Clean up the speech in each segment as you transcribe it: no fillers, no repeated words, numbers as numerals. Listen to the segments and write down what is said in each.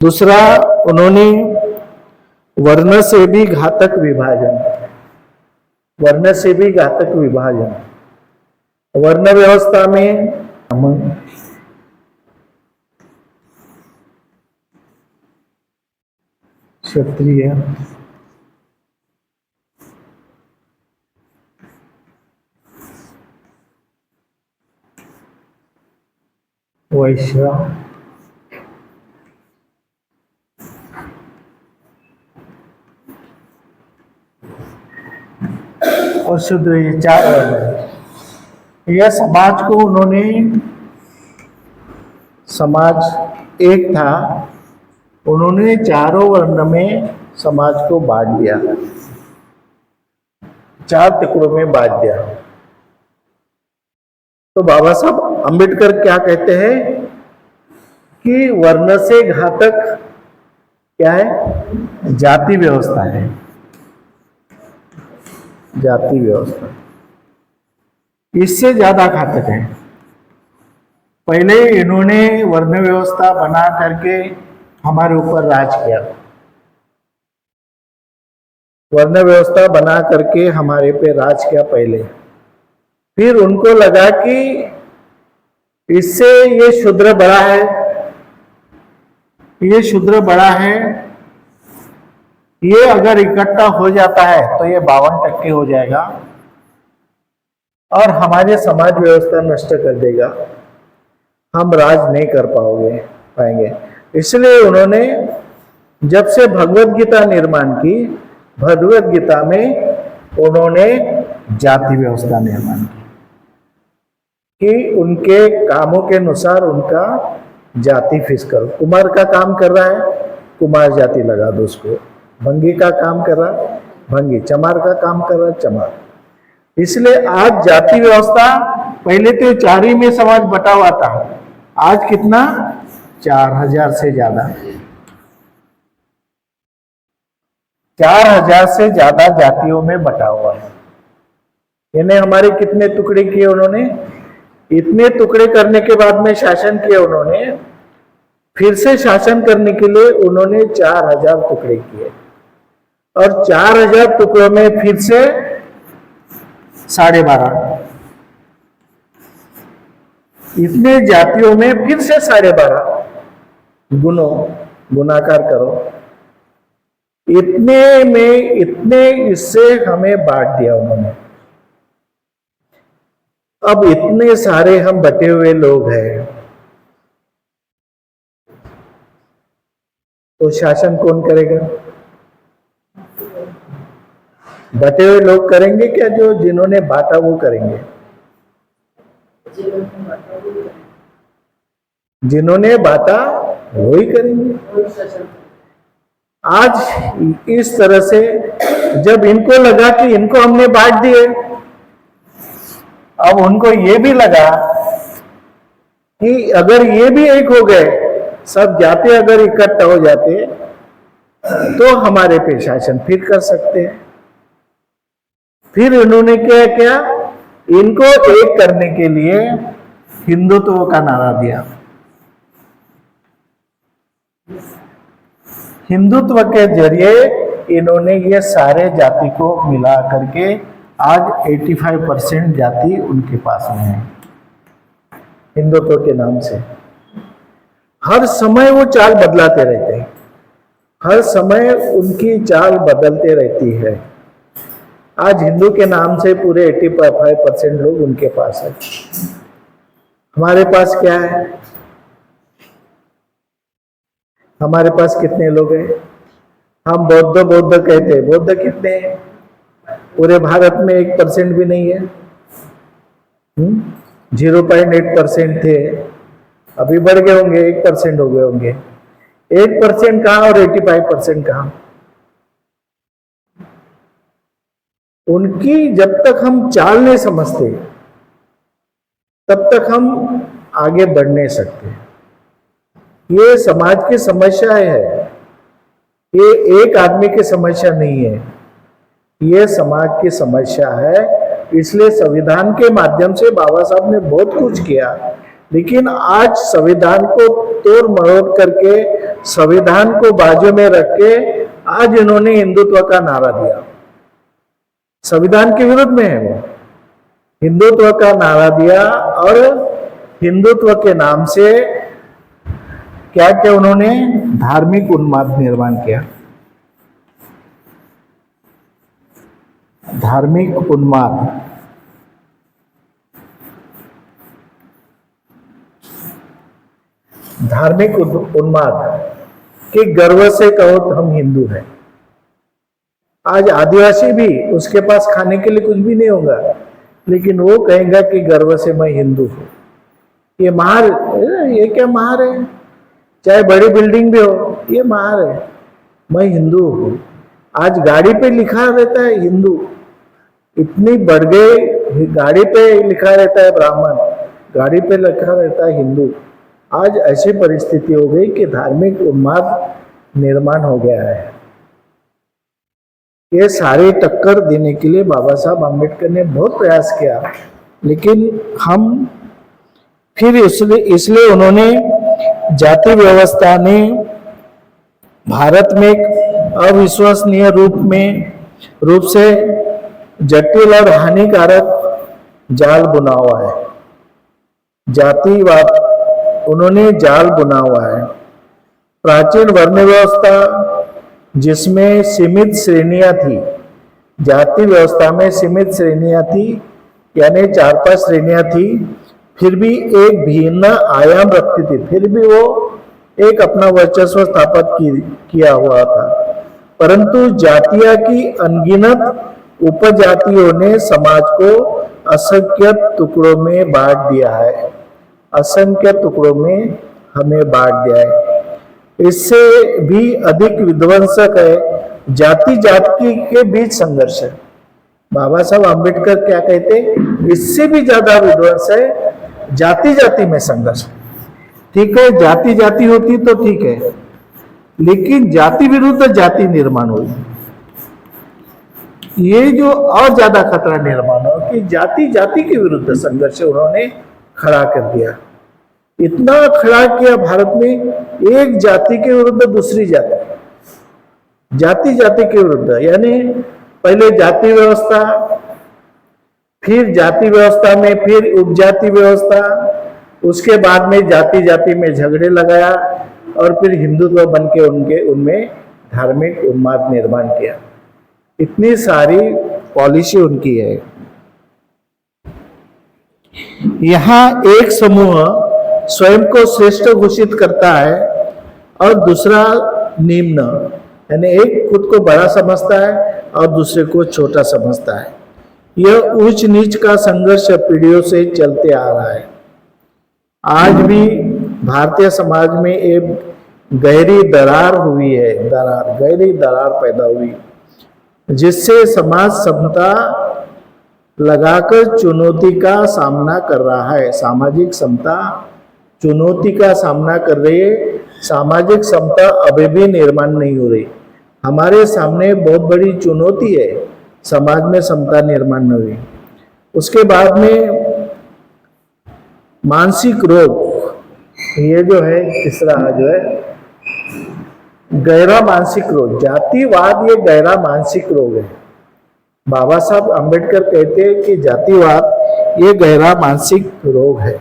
दूसरा, उन्होंने वर्ण से भी घातक विभाजन, वर्ण से भी घातक विभाजन, वर्ण व्यवस्था में क्षत्रिय, वैश्य और शूद्र, ये चार वर्ण है। यह समाज को उन्होंने, समाज एक था, उन्होंने चारों वर्ण में समाज को बांट दिया, चार टुकड़ों में बांट दिया। तो बाबा साहब अंबेडकर क्या कहते हैं कि वर्ण से घातक क्या है? जाति व्यवस्था है, जाति व्यवस्था इससे ज्यादा घातक है। पहले इन्होंने वर्ण व्यवस्था बना करके हमारे ऊपर राज किया, वर्ण व्यवस्था बना करके हमारे पे राज किया पहले। फिर उनको लगा कि इससे ये शूद्र बड़ा है, ये शूद्र बड़ा है, ये अगर इकट्ठा हो जाता है तो ये 52% हो जाएगा और हमारे समाज व्यवस्था नष्ट कर देगा, हम राज नहीं कर पाएंगे। इसलिए उन्होंने जब से भगवत गीता निर्माण की, भगवत गीता में उन्होंने जाति व्यवस्था निर्माण की कि उनके कामों के अनुसार उनका जाति फिक्स करो। कुमार का काम कर रहा है, कुमार जाति लगा दो उसको। भंगी का काम कर रहा है, भंगी। चमार का काम कर रहा है, चमार। इसलिए आज जाति व्यवस्था, पहले तो 4 ही में समाज बटा हुआ था, आज कितना? 4000 से ज्यादा, 4000 से ज्यादा जातियों में बटा हुआ है। यानी हमारे कितने टुकड़े किए उन्होंने? इतने टुकड़े करने के बाद में शासन किया उन्होंने, फिर से शासन करने के लिए उन्होंने 4000 टुकड़े किए और 4000 टुकड़ों में फिर से 12.5, इतने जातियों में फिर से 12.5 गुनो, गुणाकार करो, इतने में इतने इससे हमें बांट दिया उन्होंने। अब इतने सारे हम बटे हुए लोग हैं, तो शासन कौन करेगा? बटे हुए लोग करेंगे क्या? जो जिन्होंने बांटा वो करेंगे, जिन्होंने बांटा वो ही करेंगे। आज इस तरह से जब इनको लगा कि इनको हमने बांट दिए, अब उनको ये भी लगा कि अगर ये भी एक हो गए, सब जाते अगर इकट्ठा हो जाते तो हमारे पे शासन फिर कर सकते हैं। फिर इन्होंने क्या किया? इनको एक करने के लिए हिंदुत्व का नारा दिया। हिंदुत्व के जरिए इन्होंने ये सारे जाति को मिला करके आज 85% जाति उनके पास में है हिंदुत्व के नाम से। हर समय वो चाल बदलाते रहते हैं, हर समय उनकी चाल बदलते रहती है। आज हिंदू के नाम से पूरे 85% लोग उनके पास है। हमारे पास क्या है? हमारे पास कितने लोग हैं? हम बौद्ध कहते हैं। बौद्ध कितने हैं? पूरे भारत में 1% भी नहीं है। 0.8% थे, अभी बढ़ गए होंगे, 1% हो गए होंगे। 1% कहाँ और 85% कहाँ? उनकी जब तक हम चाल नहीं समझते तब तक हम आगे बढ़ नहीं सकते। ये समाज की समस्या है, ये एक आदमी की समस्या नहीं है, ये समाज की समस्या है। इसलिए संविधान के माध्यम से बाबा साहब ने बहुत कुछ किया, लेकिन आज संविधान को तोड़ मरोड़ करके संविधान को बाजू में रख के आज इन्होंने हिंदुत्व का नारा दिया। संविधान के विरुद्ध में है वो, हिंदुत्व का नारा दिया और हिंदुत्व के नाम से क्या क्या उन्होंने धार्मिक उन्माद निर्माण किया। धार्मिक उन्माद, धार्मिक उन्माद कि गर्व से कहो तो हम हिंदू हैं। आज आदिवासी भी उसके पास खाने के लिए कुछ भी नहीं होगा, लेकिन वो कहेगा कि गर्व से मैं हिंदू हूं। ये महार, ये क्या महार है? चाहे बड़ी बिल्डिंग भी हो, ये महार है, मैं हिंदू हूं। आज गाड़ी पे लिखा रहता है हिंदू, इतनी बढ़ गई, गाड़ी पे लिखा रहता है ब्राह्मण, गाड़ी पे लिखा रहता है हिंदू। आज ऐसी परिस्थिति हो गई कि धार्मिक उन्माद निर्माण हो गया है। ये सारी टक्कर देने के लिए बाबा साहब आम्बेडकर ने बहुत प्रयास किया, लेकिन हम फिर इसलिए उन्होंने जाति व्यवस्था ने भारत में एक अविश्वसनीय रूप से जटिल और हानिकारक जाल बुना हुआ है। जातिवाद उन्होंने जाल बुना हुआ है। प्राचीन वर्ण व्यवस्था जिसमें सीमित श्रेणियां थी, जाति व्यवस्था में सीमित श्रेणियां थी, यानी 4-5 श्रेणियां थी, फिर भी एक भिन्न आयाम रखती थी, फिर भी वो एक अपना वर्चस्व स्थापित किया हुआ था। परंतु जातियां की अनगिनत उपजातियों ने समाज को असंख्य टुकड़ों में बांट दिया है, असंख्य टुकड़ों में हमें बांट दिया है। इससे भी अधिक विध्वंसक है जाति जाति के बीच संघर्ष है। बाबा साहब आम्बेडकर क्या कहते, इससे भी ज्यादा विध्वंस है जाति जाति में संघर्ष। ठीक है, जाति जाति होती तो ठीक है, लेकिन जाति विरुद्ध जाति निर्माण हुई, ये जो और ज्यादा खतरा निर्माण हो कि जाति जाति के विरुद्ध संघर्ष उन्होंने खड़ा कर दिया। इतना खड़ा किया भारत में, एक जाति के विरुद्ध दूसरी जाति, जाति जाति के विरुद्ध, यानी पहले जाति व्यवस्था, फिर जाति व्यवस्था में फिर उपजाति व्यवस्था, उसके बाद में जाति जाति में झगड़े लगाया और फिर हिंदुत्व बन के उनमें धार्मिक उन्माद निर्माण किया। इतनी सारी पॉलिसी उनकी है। यहाँ एक समूह स्वयं को श्रेष्ठ घोषित करता है और दूसरा निम्न, यानी एक खुद को बड़ा समझता है और दूसरे को छोटा समझता है। यह ऊंच नीच का संघर्ष पीढ़ियों से चलते आ रहा है। आज भी भारतीय समाज में एक गहरी दरार हुई है, गहरी दरार पैदा हुई, जिससे समाज समता लगाकर चुनौती का सामना कर रहा है। सामाजिक समता चुनौती का सामना कर रही है। सामाजिक समता अभी भी निर्माण नहीं हो रही। हमारे सामने बहुत बड़ी चुनौती है, समाज में समता निर्माण नहीं हुई। उसके बाद में मानसिक रोग, ये जो है तीसरा जो है गहरा मानसिक रोग, जातिवाद ये गहरा मानसिक रोग है। बाबा साहब आम्बेडकर कहते हैं कि जातिवाद ये गहरा मानसिक रोग है।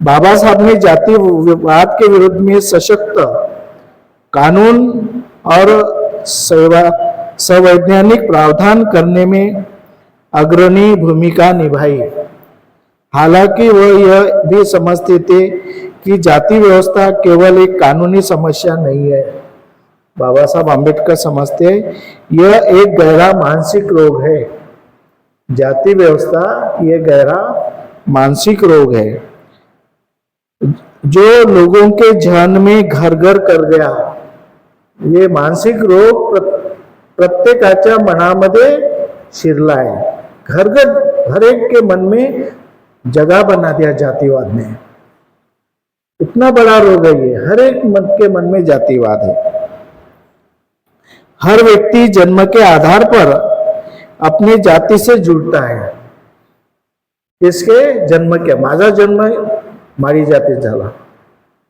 बाबा साहब ने जातिवाद के विरुद्ध में सशक्त कानून और संवैधानिक प्रावधान करने में अग्रणी भूमिका निभाई। हालांकि वह यह भी समझते थे कि जाति व्यवस्था केवल एक कानूनी समस्या नहीं है। बाबा साहब आम्बेडकर समझते हैं यह एक गहरा मानसिक रोग है। जाति व्यवस्था ये गहरा मानसिक रोग है जो लोगों के जहन में घर घर कर गया। ये मानसिक रोग प्रत्येकाच्या मनामध्ये शिरला है। घर घर हर एक के मन में जगह बना दिया जातिवाद ने। इतना बड़ा रोग है ये, हर एक के मन में जातिवाद है। हर व्यक्ति जन्म के आधार पर अपनी जाति से जुड़ता है। इसके जन्म के, माझा जन्म माझी जाती झाला,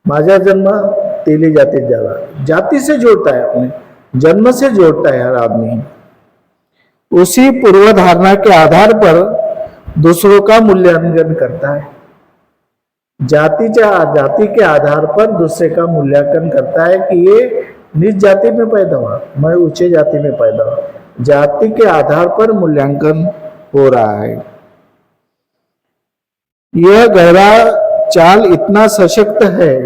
माझा जन्म तेली जाति ज्यादा, जाति से जोड़ता है, अपने जन्म से जोड़ता है हर आदमी। उसी पूर्व धारणा के आधार पर दूसरों का मूल्यांकन करता है। जाति के आधार पर दूसरे का मूल्यांकन करता है कि ये नीच जाति में पैदा हुआ, मैं ऊंचे जाति में पैदा हुआ। जाति के आधार पर मूल्यांकन हो रहा है। यह गहरा चाल इतना सशक्त है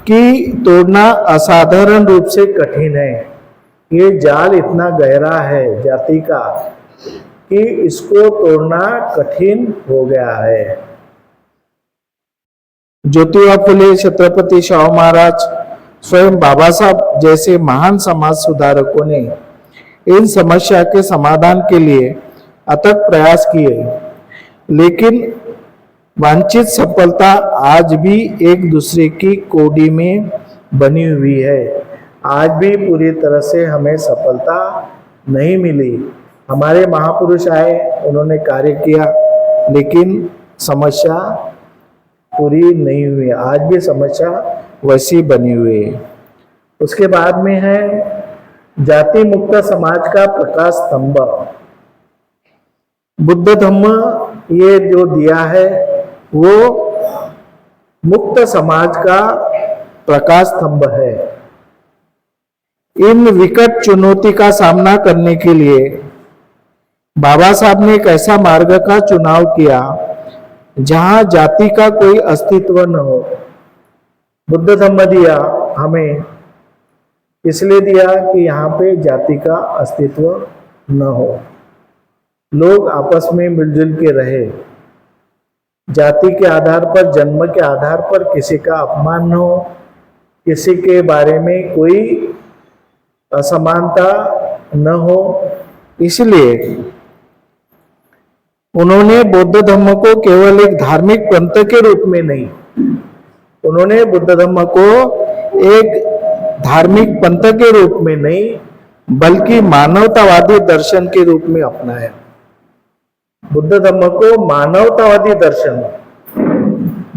कि तोड़ना असाधारण रूप से कठिन है। ये जाल इतना गहरा है जाति का कि इसको तोड़ना कठिन हो गया है। ज्योतिबा फुले, छत्रपति शाहू महाराज, स्वयं बाबा साहब जैसे महान समाज सुधारकों ने इन समस्या के समाधान के लिए अथक प्रयास किए, लेकिन वांछित सफलता आज भी एक दूसरे की कोडी में बनी हुई है। आज भी पूरी तरह से हमें सफलता नहीं मिली। हमारे महापुरुष आए, उन्होंने कार्य किया, लेकिन समस्या पूरी नहीं हुई। आज भी समस्या वैसी बनी हुई है। उसके बाद में है जाति मुक्त समाज का प्रकाश स्तंभ। बुद्ध धम्म ये जो दिया है वो मुक्त समाज का प्रकाश स्तंभ है। इन विकट चुनौती का सामना करने के लिए बाबा साहब ने एक ऐसा मार्ग का चुनाव किया जहां जाति का कोई अस्तित्व न हो। बुद्ध धम्म दिया हमें, इसलिए दिया कि यहाँ पे जाति का अस्तित्व न हो, लोग आपस में मिलजुल के रहे। जाति के आधार पर, जन्म के आधार पर किसी का अपमान न हो, किसी के बारे में कोई असमानता न हो। इसलिए उन्होंने बौद्ध धर्म को केवल एक धार्मिक पंथ के रूप में नहीं, उन्होंने बुद्ध धर्म को एक धार्मिक पंथ के रूप में नहीं, बल्कि मानवतावादी दर्शन के रूप में अपनाया। बुद्ध धर्म को मानवतावादी दर्शन,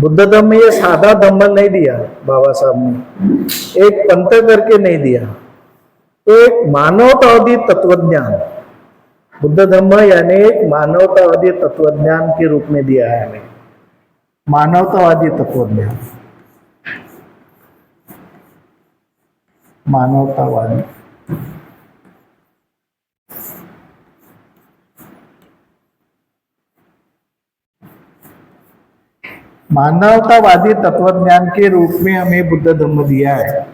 बुद्ध धर्म ये सादा धम्म नहीं दिया बाबा साहब ने, एक पंथ करके नहीं दिया, एक मानवतावादी तत्वज्ञान। बुद्ध धम्म यानी एक मानवतावादी तत्वज्ञान के रूप में दिया है हमें, मानवतावादी तत्वज्ञान, मानवतावादी। मानवतावादी तत्वज्ञान के रूप में हमें बुद्ध धम्म दिया है।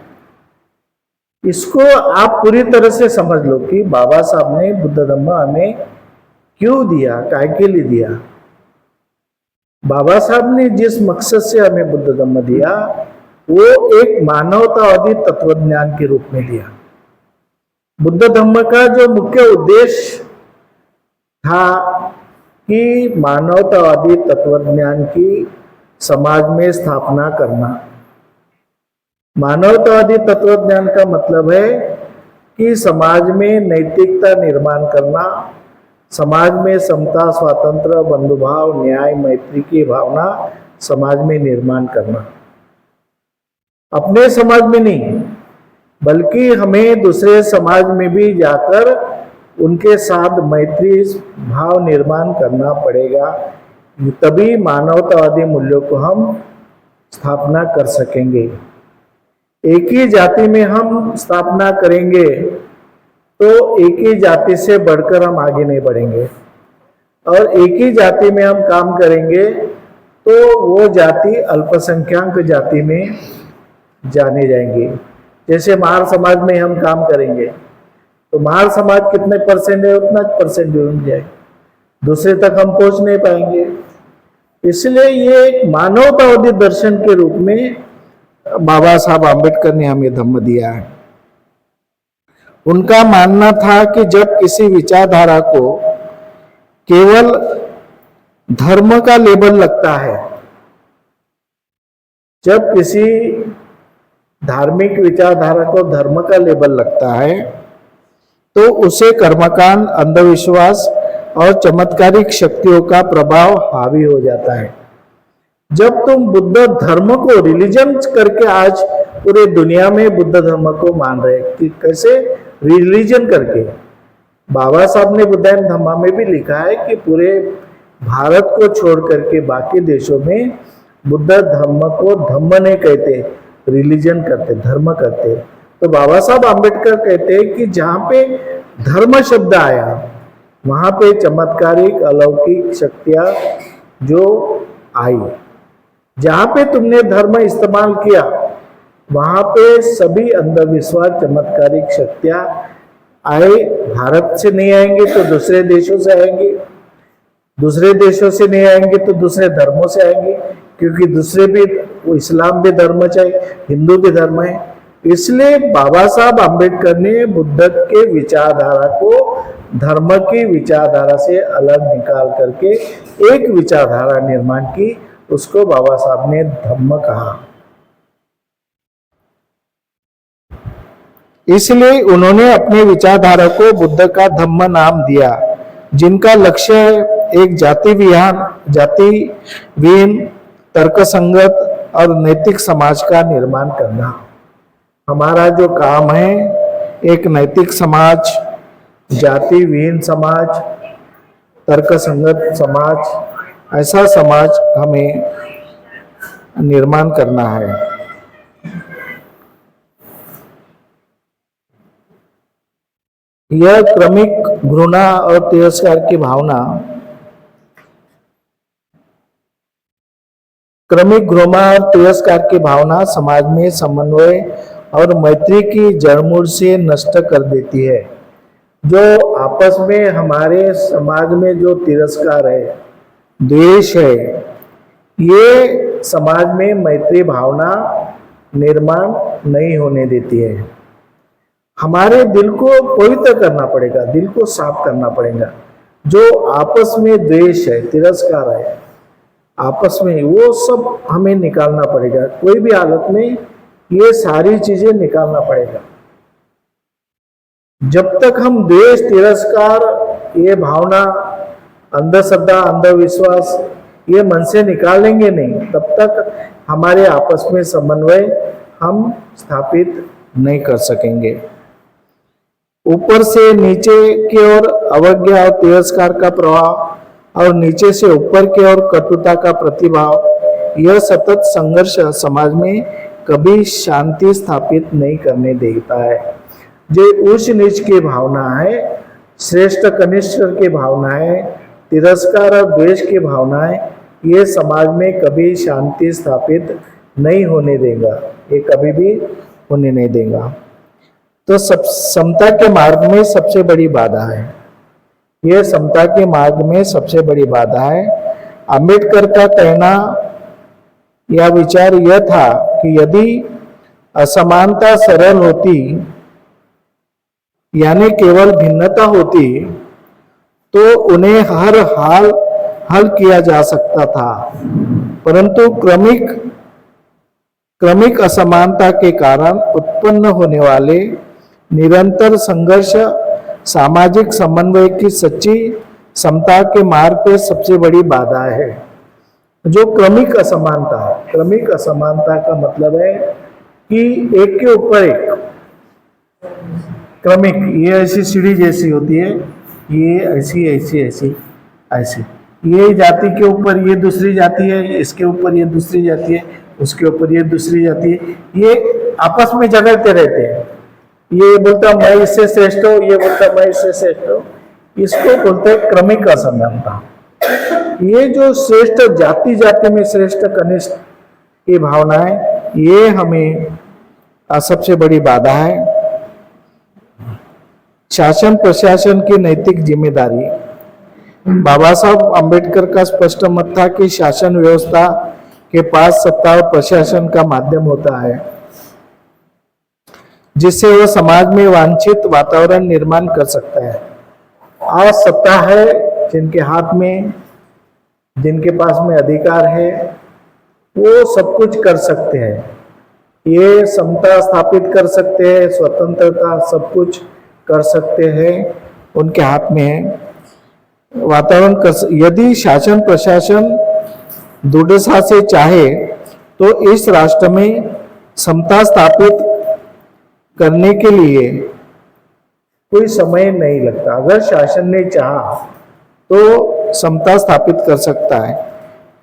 इसको आप पूरी तरह से समझ लो कि बाबा साहब ने बुद्ध धम्म हमें क्यों दिया, काय के लिए दिया। बाबा साहब ने जिस मकसद से हमें बुद्ध धम्म दिया वो एक मानवतावादी तत्वज्ञान के रूप में दिया। बुद्ध धम्म का जो मुख्य उद्देश्य था कि मानवतावादी तत्वज्ञान की समाज में स्थापना करना। मानवतावादी तत्वज्ञान का मतलब है कि समाज में नैतिकता निर्माण करना, समाज में समता, स्वातंत्र, बंधुभाव, न्याय, मैत्री की भावना समाज में निर्माण करना। अपने समाज में नहीं, बल्कि हमें दूसरे समाज में भी जाकर उनके साथ मैत्री भाव निर्माण करना पड़ेगा, तभी मानवतावादी मूल्यों को हम स्थापना कर सकेंगे। एक ही जाति में हम स्थापना करेंगे तो एक ही जाति से बढ़कर हम आगे नहीं बढ़ेंगे, और एक ही जाति में हम काम करेंगे तो वो जाति अल्पसंख्यक जाति में जाने जाएंगे। जैसे महार समाज में हम काम करेंगे तो महार समाज कितने परसेंट है उतना परसेंट जुड़ जाए, दूसरे तक हम पहुंच नहीं पाएंगे। इसलिए ये एक मानवतावादी दर्शन के रूप में बाबा साहब आम्बेडकर ने हमें धम्म दिया है। उनका मानना था कि जब किसी विचारधारा को केवल धर्म का लेबल लगता है, जब किसी धार्मिक विचारधारा को धर्म का लेबल लगता है तो उसे कर्मकांड, अंधविश्वास और चमत्कारिक शक्तियों का प्रभाव हावी हो जाता है। जब तुम बुद्ध धर्म को रिलीजन करके आज पूरे दुनिया में बुद्ध धर्म को मान रहे कि कैसे रिलीजन करके, बाबा साहब ने बुद्धायन धम्मा में भी लिखा है कि पूरे भारत को छोड़ करके बाकी देशों में बुद्ध धर्म को धम्म नहीं कहते, रिलीजन करते, धर्म करते। तो बाबा साहब आम्बेडकर कहते हैं कि जहाँ पे धर्म शब्द आया वहां पे चमत्कारिक अलौकिक शक्तियां जो आई, जहां पे तुमने धर्म इस्तेमाल किया वहां पे सभी अंधविश्वास चमत्कारिक शक्तियां आए। भारत से नहीं आएंगे तो दूसरे देशों से आएंगे, दूसरे देशों से नहीं आएंगे तो दूसरे धर्मों से आएंगे, क्योंकि दूसरे भी इस्लाम भी धर्म चाहिए, हिंदू भी धर्म है। इसलिए बाबा साहब आम्बेडकर ने बुद्ध के विचारधारा को धर्म की विचारधारा से अलग निकाल करके एक विचारधारा निर्माण की, उसको बाबा साहब ने धम्म कहा। इसलिए उन्होंने अपने विचारधारा को बुद्ध का धम्म नाम दिया, जिनका लक्ष्य है एक जातिविहीन तर्कसंगत और नैतिक समाज का निर्माण करना। हमारा जो काम है एक नैतिक समाज, जाति विहीन समाज, तर्कसंगत समाज, ऐसा समाज हमें निर्माण करना है। यह क्रमिक घृणा और तिरस्कार की भावना, क्रमिक घृणा और तिरस्कार की भावना समाज में समन्वय और मैत्री की जड़मूल से नष्ट कर देती है। जो आपस में हमारे समाज में जो तिरस्कार है, द्वेष है, ये समाज में मैत्री भावना निर्माण नहीं होने देती है। हमारे दिल को पवित्र करना पड़ेगा, दिल को साफ करना पड़ेगा। जो आपस में द्वेष है, तिरस्कार है आपस में, वो सब हमें निकालना पड़ेगा। कोई भी हालत में ये सारी चीजें निकालना पड़ेगा। जब तक हम द्वेष, तिरस्कार, ये भावना, अंधश्रद्धा, अंधविश्वास ये मन से निकालेंगे नहीं, तब तक हमारे आपस में समन्वय हम स्थापित नहीं कर सकेंगे। ऊपर से नीचे की ओर अवज्ञा और तिरस्कार का प्रभाव और नीचे से ऊपर की ओर कटुता का प्रतिभाव, यह सतत संघर्ष समाज में कभी शांति स्थापित नहीं करने देता है। जो ऊंच नीच की भावना है, श्रेष्ठ कनिष्ठ की भावना है, तिरस्कार और द्वेष की भावना है, ये समाज में कभी शांति स्थापित नहीं होने देगा, ये कभी भी होने नहीं देगा। तो समता के मार्ग में सबसे बड़ी बाधा है, यह समता के मार्ग में सबसे बड़ी बाधा है। अंबेडकर का कहना या विचार यह था कि यदि असमानता सरल होती, यानी केवल भिन्नता होती, तो उन्हें हर हाल हल किया जा सकता था, परंतु क्रमिक असमानता के कारण उत्पन्न होने वाले निरंतर संघर्ष सामाजिक समन्वय की सच्ची समता के मार्ग पे सबसे बड़ी बाधा है। जो क्रमिक असमानता का मतलब है कि एक के ऊपर एक क्रमिक, ये ऐसी सीढ़ी जैसी होती है, ये ऐसी ऐसी ऐसी ऐसी, ये जाति के ऊपर ये दूसरी जाति है, इसके ऊपर ये दूसरी जाति है, उसके ऊपर ये दूसरी जाति है, ये आपस में झगड़ते रहते हैं। ये बोलता मैं इससे श्रेष्ठ हूँ, ये बोलता मैं इससे श्रेष्ठ हूँ, इसको बोलते हैं क्रमिक असमानता। ये जो श्रेष्ठ जाति जाति में श्रेष्ठ कनिष्ठ की भावना है, ये हमें सबसे बड़ी बाधा है। शासन प्रशासन की नैतिक जिम्मेदारी, बाबा साहब आम्बेडकर का स्पष्ट मत था कि शासन व्यवस्था के पास सत्ता और प्रशासन का माध्यम होता है, जिससे वह समाज में वांछित वातावरण निर्माण कर सकता है। आज सत्ता है जिनके हाथ में, जिनके पास में अधिकार है, वो सब कुछ कर सकते हैं। ये समता स्थापित कर सकते हैं, स्वतंत्रता सब कुछ कर सकते हैं, उनके हाथ में है। वातावरण यदि शासन प्रशासन दृढ़ता से चाहे तो इस राष्ट्र में समता स्थापित करने के लिए कोई समय नहीं लगता। अगर शासन ने चाहा तो समता स्थापित कर सकता है,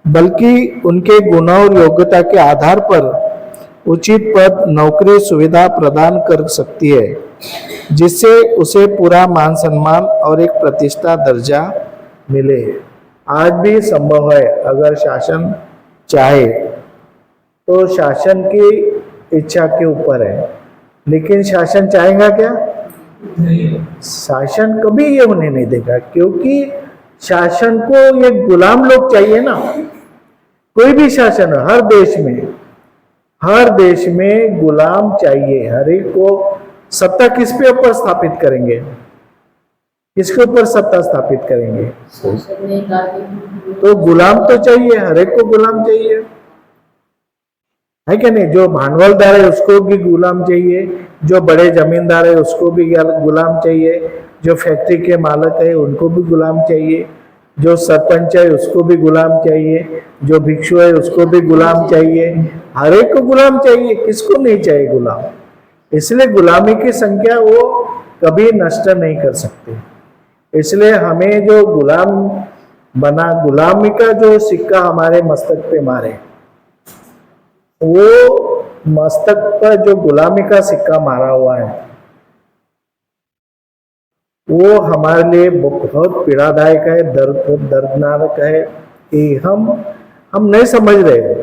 बल्कि उनके गुणों और योग्यता के आधार पर उचित पद, नौकरी, सुविधा प्रदान कर सकती है, जिससे उसे पूरा मान सम्मान और एक प्रतिष्ठा दर्जा मिले। आज भी संभव है, अगर शासन चाहे तो। शासन की इच्छा के ऊपर है, लेकिन शासन चाहेगा क्या? शासन कभी ये होने नहीं देगा, क्योंकि शासन को ये गुलाम लोग चाहिए ना। कोई भी शासन हो, हर देश में गुलाम चाहिए। हर एक को सत्ता किस पे ऊपर स्थापित करेंगे? किसके ऊपर सत्ता स्थापित करेंगे? तो गुलाम तो चाहिए, हर एक को गुलाम चाहिए, है क्या नहीं? जो भांडवलदार है उसको भी गुलाम चाहिए, जो बड़े जमींदार है उसको भी गुलाम चाहिए, जो फैक्ट्री के मालिक है उनको भी गुलाम चाहिए, जो सरपंच है उसको भी गुलाम चाहिए, जो भिक्षु है उसको भी गुलाम चाहिए। हर एक को गुलाम चाहिए, किसको नहीं चाहिए गुलाम? इसलिए गुलामी की संख्या वो कभी नष्ट नहीं कर सकते। इसलिए हमें जो गुलामी का जो सिक्का हमारे मस्तक पे मारे, वो मस्तक पर जो गुलामी का सिक्का मारा हुआ है वो हमारे लिए बहुत पीड़ादायक है, दर्दनाक है कि हम नहीं समझ रहे।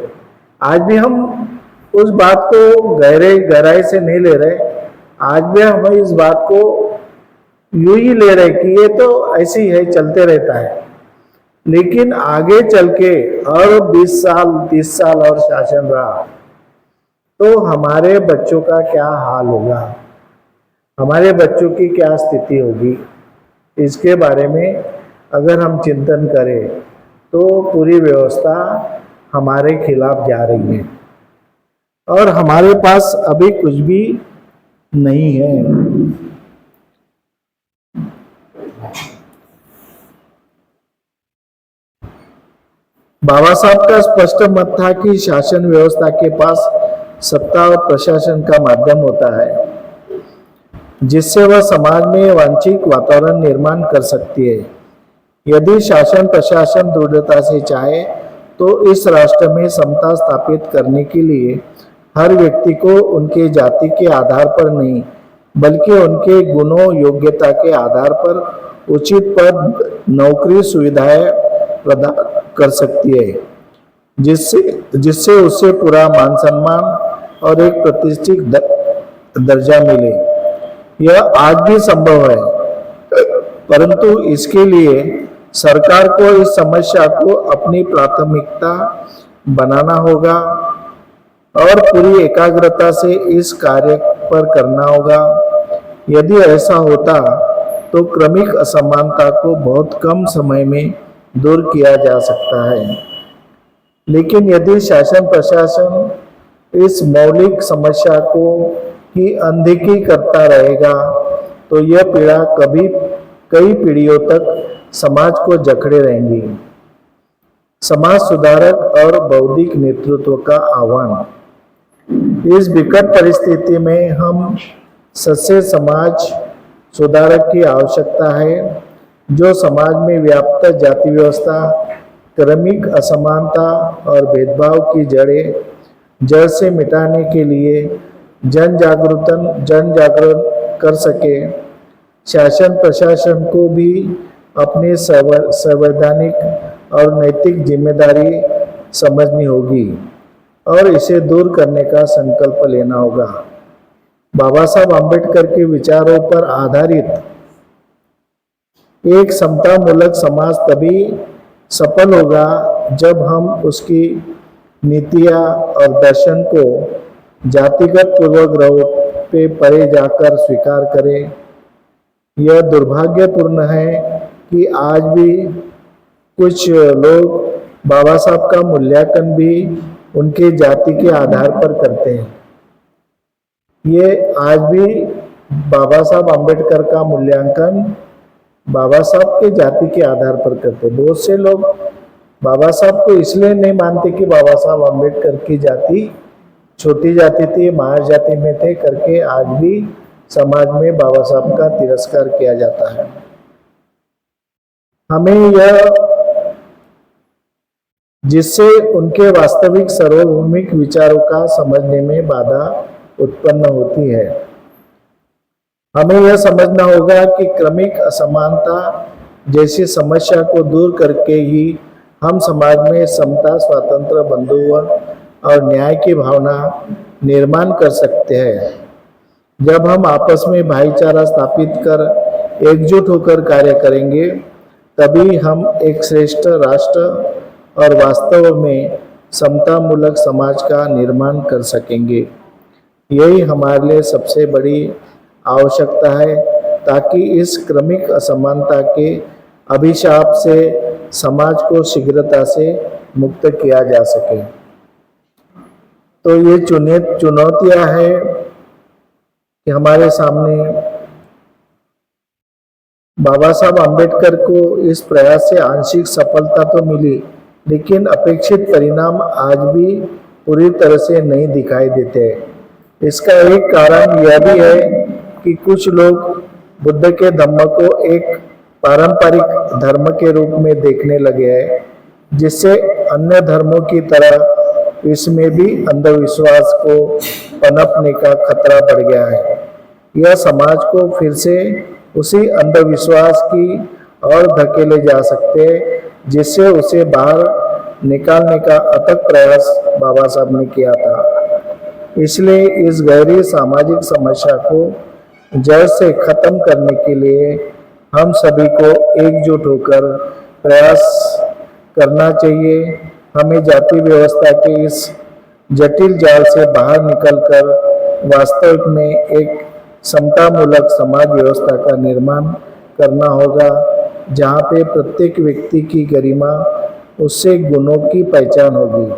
आज भी हम उस बात को गहराई से नहीं ले रहे। आज भी हम इस बात को यूं ही ले रहे कि ये तो ऐसे ही है, चलते रहता है। लेकिन आगे चल के और 20 साल 30 साल और शासन रहा तो हमारे बच्चों का क्या हाल होगा, हमारे बच्चों की क्या स्थिति होगी, इसके बारे में अगर हम चिंतन करें तो पूरी व्यवस्था हमारे खिलाफ जा रही है और हमारे पास अभी कुछ भी नहीं है। बाबा साहब का स्पष्ट मत था कि शासन व्यवस्था के पास सत्ता और प्रशासन का माध्यम होता है, जिससे वह समाज में वांछित वातावरण निर्माण कर सकती है। यदि शासन प्रशासन दृढ़ता से चाहे तो इस राष्ट्र में समता स्थापित करने के लिए हर व्यक्ति को उनके जाति के आधार पर नहीं, बल्कि उनके गुणों योग्यता के आधार पर उचित पद, नौकरी, सुविधाएं प्रदान कर सकती है, जिससे उसे पूरा मान सम्मान और एक प्रतिष्ठित दर्जा मिले। यह आज भी संभव है, परंतु इसके लिए सरकार को इस समस्या को अपनी प्राथमिकता बनाना होगा और पूरी एकाग्रता से इस कार्य पर करना होगा। यदि ऐसा होता तो क्रमिक असमानता को बहुत कम समय में दूर किया जा सकता है। लेकिन यदि शासन प्रशासन इस मौलिक समस्या को की अनदेखी करता रहेगा तो यह पीड़ा कई पीढ़ियों तक समाज को जकड़े रहेंगी। समाज सुधारक और बौद्धिक नेतृत्व का आह्वान। इस विकट परिस्थिति में हम सच्चे समाज सुधारक की आवश्यकता है, जो समाज में व्याप्त जाति व्यवस्था, क्रमिक असमानता और भेदभाव की जड़ से मिटाने के लिए जन जागरण कर सके। शासन प्रशासन को भी अपनी संवैधानिक और नैतिक जिम्मेदारी समझनी होगी और इसे दूर करने का संकल्प लेना होगा। बाबा साहब आम्बेडकर के विचारों पर आधारित एक समतामूलक समाज तभी सफल होगा जब हम उसकी नीतियां और दर्शन को जातिगत पूर्वग्रहों पे परे जाकर स्वीकार करें। यह दुर्भाग्यपूर्ण है कि आज भी कुछ लोग बाबा साहब का मूल्यांकन भी उनके जाति के आधार पर करते हैं। ये आज भी बाबा साहब आम्बेडकर का मूल्यांकन बाबा साहब के जाति के आधार पर करते हैं। बहुत से लोग बाबा साहब को इसलिए नहीं मानते कि बाबा साहब अम्बेडकर की जाति छोटी जाति थी, महार जाति में थे करके आज भी समाज में बाबा साहब का तिरस्कार किया जाता है। हमें यह जिससे उनके वास्तविक सार्वभौमिक विचारों का समझने में बाधा उत्पन्न होती है। हमें यह समझना होगा कि क्रमिक असमानता जैसी समस्या को दूर करके ही हम समाज में समता, स्वातंत्र, बंधुत्व और न्याय की भावना निर्माण कर सकते हैं। जब हम आपस में भाईचारा स्थापित कर एकजुट होकर कार्य करेंगे, तभी हम एक श्रेष्ठ राष्ट्र और वास्तव में समतामूलक समाज का निर्माण कर सकेंगे। यही हमारे लिए सबसे बड़ी आवश्यकता है, ताकि इस क्रमिक असमानता के अभिशाप से समाज को शीघ्रता से मुक्त किया जा सके। तो ये चुनौतियां हैं कि हमारे सामने बाबा साहब अम्बेडकर को इस प्रयास से आंशिक सफलता तो मिली, लेकिन अपेक्षित परिणाम आज भी पूरी तरह से नहीं दिखाई देते। इसका एक कारण यह भी है कि कुछ लोग बुद्ध के धम्म को एक पारंपरिक धर्म के रूप में देखने लगे हैं, जिससे अन्य धर्मों की तरह इसमें भी अंधविश्वास को पनपने का खतरा बढ़ गया है। यह समाज को फिर से उसी अंधविश्वास की ओर धकेले जा सकते हैं, जिससे उसे बाहर निकालने का अथक प्रयास बाबा साहब ने किया था। इसलिए इस गहरी सामाजिक समस्या को जड़ से खत्म करने के लिए हम सभी को एकजुट होकर प्रयास करना चाहिए। हमें जाति व्यवस्था के इस जटिल जाल से बाहर निकलकर वास्तविक में एक समतामूलक समाज व्यवस्था का निर्माण करना होगा, जहाँ पे प्रत्येक व्यक्ति की गरिमा, उससे गुणों की पहचान होगी।